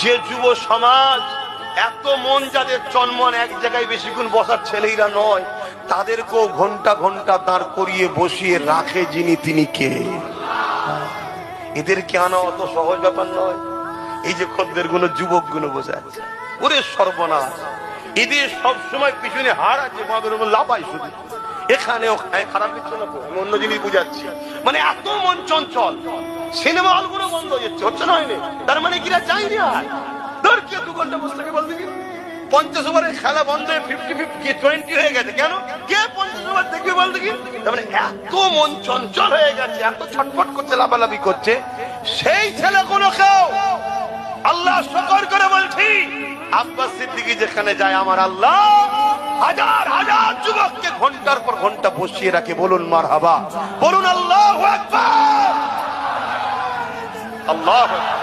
যে যুব সমাজ এত মন যাদের চনমন এক জায়গায় বেশিক্ষণ বসার ছেলেরা নয়, তাদেরকেও ঘন্টা ঘন্টা দাঁড় করিয়ে বসিয়ে রাখে যিনি, তিনি কে? এদেরকে আনা অত সহজ ব্যাপার নয়। এই যে খদ্দের গুলো, যুবক গুলো বসে আছে, ওরে সর্বনাশ, এদের সবসময় পিছনে হাড় আছে, বাঁধের উপর লাফাই শুধু, এখানে ওখানে। খারাপ কিছু না, আমি অন্য জিনিস বুঝাচ্ছি। মানে এত মন চঞ্চল, সিনেমা হল গুলো বন্ধ হচ্ছে না, হয়নি? তার মানে কিরা চাইনি আর ধর কে 2 ঘন্টা বসে থাকে বলতে কি 50 ওভারের খেলা বন্ধ হয়ে 50-20 হয়ে গেছে। কেন? কে 50 ওভার দেখবে বলতে কি? তার মানে এত মন চঞ্চল হয়ে গেছে, এত ছটফট করছে, লাফালাফি করছে। সেই ছেলেগুলো কেউ আল্লাহ শুকর করে বলছি, আব্বাস সিদ্দিকী যেখানে যায় আমার আল্লাহ হাজার হাজার যুবককে ঘন্টার পর ঘন্টা বসিয়ে রাখে। বলুন মারহাবা, বলুন আল্লাহু আকবার, আল্লাহু আকবার।